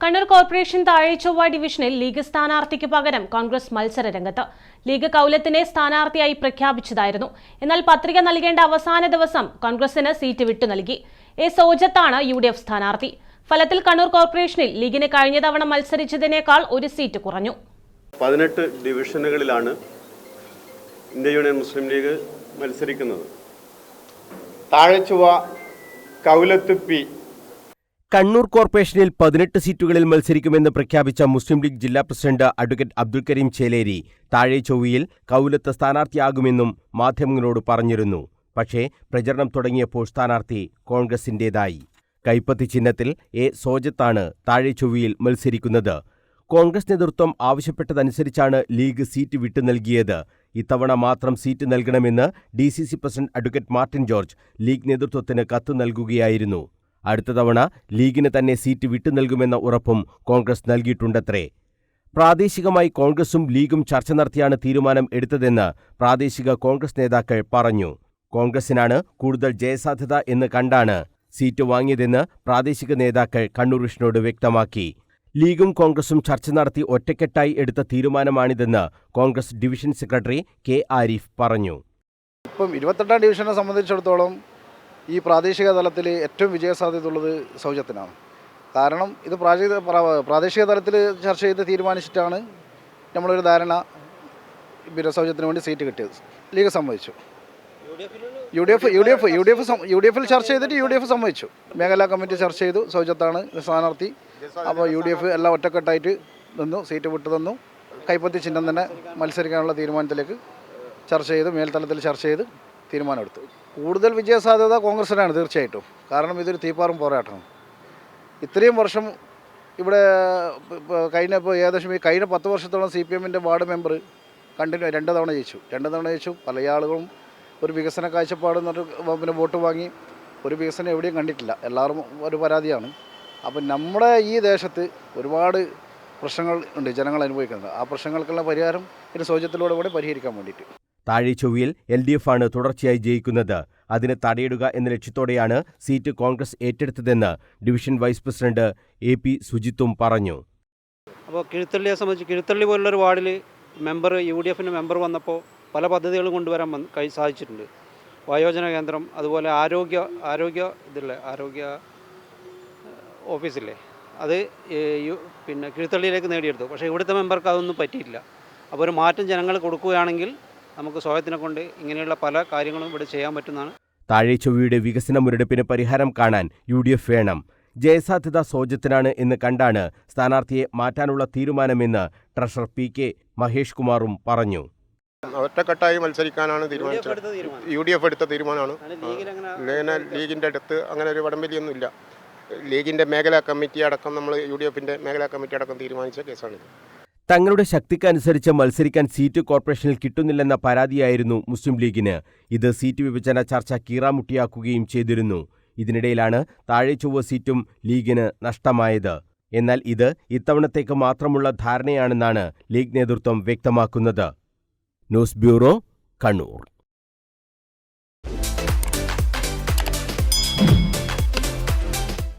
Kannur corporation Thazhechovva ഡിവിഷനിൽ league സ്ഥാനാർത്ഥിക്ക് പകരം കോൺഗ്രസ് മത്സര രംഗത്ത്. ലീഗ് കൗലത്തിനെ സ്ഥാനാർത്ഥിയായി പ്രഖ്യാപിച്ചതായിരുന്നു. എന്നാൽ പത്രിക നൽകേണ്ട അവസാന ദിവസം കോൺഗ്രസിന് സീറ്റ് വിട്ടു നൽകി. എ സോജത്താണ് UDF സ്ഥാനാർത്ഥി. ഫലത്തിൽ കണ്ണൂർ കോർപ്പറേഷനിൽ ലീഗിന് കഴിഞ്ഞ തവണ മത്സരിച്ചതിനേക്കാൾ ഒരു സീറ്റ് കുറഞ്ഞു. 18 ഡിവിഷനുകളിലാണ് ഇന്ത്യൻ യൂണിയൻ മുസ്ലിം ലീഗ് മത്സരിക്കുന്നത്. താഴെച്ചൊവ്വ, കൗലത്ത് പി. കണ്ണൂർ കോർപ്പറേഷനിൽ 18 സീറ്റുകളിൽ മത്സരിക്കുമെന്ന് പ്രഖ്യാപിച്ച മുസ്ലിം ലീഗ് ജില്ലാ പ്രസിഡന്റ് അഡ്വക്കേറ്റ് അബ്ദുൽ കരീം ചേലേരി താഴെച്ചൊവ്വയിൽ കൗലത്ത് സ്ഥാനാർത്ഥിയാകുമെന്നും മാധ്യമങ്ങളോട് പറഞ്ഞിരുന്നു. പക്ഷേ പ്രചരണം തുടങ്ങിയപ്പോൾ സ്ഥാനാർത്ഥി കോൺഗ്രസിന്റേതായി. കൈപ്പത്തി ചിഹ്നത്തിൽ എ സോജത്താണ് താഴെച്ചൊവ്വയിൽ മത്സരിക്കുന്നത്. കോൺഗ്രസ് നേതൃത്വം ആവശ്യപ്പെട്ടതനുസരിച്ചാണ് ലീഗ് സീറ്റ് വിട്ടു നൽകിയത്. ഇത്തവണ മാത്രം സീറ്റ് നൽകണമെന്ന് DCC president advocate Martin George league നേതൃത്വത്തിന് കത്ത് നൽകുകയായിരുന്നു. അടുത്ത തവണ ലീഗിന് തന്നെ സീറ്റ് വിട്ടു നൽകുമെന്ന ഉറപ്പും കോൺഗ്രസ് നൽകിയിട്ടുണ്ടത്രേ. പ്രാദേശികമായി കോൺഗ്രസും ലീഗും ചർച്ച നടത്തിയാണ് തീരുമാനം എടുത്തതെന്ന് പ്രാദേശിക കോൺഗ്രസ് നേതാക്കൾ പറഞ്ഞു. കോൺഗ്രസിനാണ് കൂടുതൽ ജയസാധ്യത എന്ന് കണ്ടാണ് സീറ്റ് വാങ്ങിയതെന്ന് പ്രാദേശിക നേതാക്കൾ കണ്ണൂർ വിഷനോട് വ്യക്തമാക്കി. ലീഗും കോൺഗ്രസും ചർച്ച നടത്തി ഒറ്റക്കെട്ടായി എടുത്ത തീരുമാനമാണിതെന്ന് Congress division secretary K. Arif പറഞ്ഞു. ഇപ്പം 28ാം ഡിവിഷനെ സംബന്ധിച്ചിടത്തോളം ഈ പ്രാദേശിക തലത്തിൽ ഏറ്റവും വിജയസാധ്യതയുള്ളത് സൗജത്തിനാണ്. കാരണം ഇത് പ്രാദേശിക തലത്തിൽ ചർച്ച ചെയ്ത് തീരുമാനിച്ചിട്ടാണ് നമ്മളൊരു ധാരണ സൗജത്തിന് വേണ്ടി സീറ്റ് കിട്ടിയത്. ലീഗ് സമ്മതിച്ചു. UDF ചർച്ച ചെയ്തിട്ട് UDF സമ്മതിച്ചു. മേഖലാ കമ്മിറ്റി ചർച്ച ചെയ്തു. സൗജത്താണ് സ്ഥാനാർത്ഥി. അപ്പോൾ UDF എല്ലാം ഒറ്റക്കെട്ടായിട്ട് നിന്നു, സീറ്റ് വിട്ടു തന്നു. കൈപ്പത്തി ചിഹ്നം തന്നെ മത്സരിക്കാനുള്ള തീരുമാനത്തിലേക്ക് ചർച്ച ചെയ്ത് മേൽത്തലത്തിൽ ചർച്ച ചെയ്ത് തീരുമാനമെടുത്തു. കൂടുതൽ വിജയസാധ്യത കോൺഗ്രസിനാണ് തീർച്ചയായിട്ടും. കാരണം ഇതൊരു തീപ്പാറും പോരാട്ടമാണ്. ഇത്രയും വർഷം ഇവിടെ ഏകദേശം കഴിഞ്ഞ 10 വർഷത്തോളം CPMൻ്റെ വാർഡ് മെമ്പർ കണ്ടിന്യൂ 2 തവണ ജയിച്ചു. പല ആളുകളും ഒരു വികസന കാഴ്ചപ്പാട് എന്നിട്ട് വോട്ട് വാങ്ങി ഒരു വികസനം എവിടെയും കണ്ടിട്ടില്ല. എല്ലാവരും ഒരു പരാതിയാണ്. അപ്പം നമ്മുടെ ഈ ദേശത്ത് ഒരുപാട് പ്രശ്നങ്ങൾ ഉണ്ട് ജനങ്ങൾ അനുഭവിക്കുന്നത്. ആ പ്രശ്നങ്ങൾക്കുള്ള പരിഹാരം ഇതിന് സൗജത്തിലൂടെ കൂടെ പരിഹരിക്കാൻ വേണ്ടിയിട്ട്. താഴെച്ചൊവ്വയിൽ LDF ആണ് തുടർച്ചയായി ജയിക്കുന്നത്. അതിനെ തടയിടുക എന്ന ലക്ഷ്യത്തോടെയാണ് സീറ്റ് കോൺഗ്രസ് ഏറ്റെടുത്തതെന്ന് ഡിവിഷൻ വൈസ് പ്രസിഡന്റ് AP സുജിത്തും പറഞ്ഞു. അപ്പോൾ കിഴുത്തള്ളിയെ സംബന്ധിച്ച് കിഴുത്തള്ളി പോലുള്ളൊരു വാർഡിൽ UDFൻ്റെ മെമ്പർ വന്നപ്പോൾ പല പദ്ധതികളും കൊണ്ടുവരാൻ സാധിച്ചിട്ടുണ്ട്. വയോജന കേന്ദ്രം, അതുപോലെ ആരോഗ്യ ഓഫീസില്ലേ, അത് കിഴുത്തള്ളിയിലേക്ക് നേടിയെടുത്തു. പക്ഷേ ഇവിടുത്തെ മെമ്പർക്ക് അതൊന്നും പറ്റിയില്ല. അപ്പോൾ ഒരു മാറ്റം ജനങ്ങൾ കൊടുക്കുകയാണെങ്കിൽ നമുക്ക് സ്വയത്തിനെ കൊണ്ട് ഇങ്ങനെയുള്ള പല കാര്യങ്ങളും ഇവിടെ ചെയ്യാൻ പറ്റുന്നതാണ്. താഴെച്ചൊവ്വയുടെ വികസന മുരടിപ്പിന് പരിഹാരം കാണാൻ UDF വേണം. ജയസാധ്യത സോജത്തിനാണ് എന്ന് കണ്ടാണ് സ്ഥാനാർത്ഥിയെ മാറ്റാനുള്ള തീരുമാനമെന്ന് ട്രഷറർ PK മഹേഷ് കുമാറും പറഞ്ഞു. ഒറ്റക്കെട്ടായി മത്സരിക്കാനാണ് തീരുമാനിച്ചത്. UDF എടുത്ത തീരുമാനമാണ്. ലീഗിൻ്റെ അടുത്ത് അങ്ങനെ ഒരു വടംവലിയൊന്നുമില്ല. ലീഗിൻ്റെ മേഖലാ കമ്മിറ്റി അടക്കം UDFൻ്റെ മേഖലാ കമ്മിറ്റി അടക്കം തീരുമാനിച്ച കേസാണിത്. തങ്ങളുടെ ശക്തിക്കനുസരിച്ച് മത്സരിക്കാൻ സീറ്റ് കോർപ്പറേഷനിൽ കിട്ടുന്നില്ലെന്ന പരാതിയായിരുന്നു മുസ്ലിം ലീഗിന്. ഇത് സീറ്റ് വിഭജന ചർച്ച കീറാമുട്ടിയാക്കുകയും ചെയ്തിരുന്നു. ഇതിനിടയിലാണ് താഴെച്ചൊവ്വ സീറ്റും ലീഗിന് നഷ്ടമായത്. എന്നാൽ ഇത് ഇത്തവണത്തേക്ക് മാത്രമുള്ള ധാരണയാണെന്നാണ് ലീഗ് നേതൃത്വം വ്യക്തമാക്കുന്നത്. News bureau, Kannur.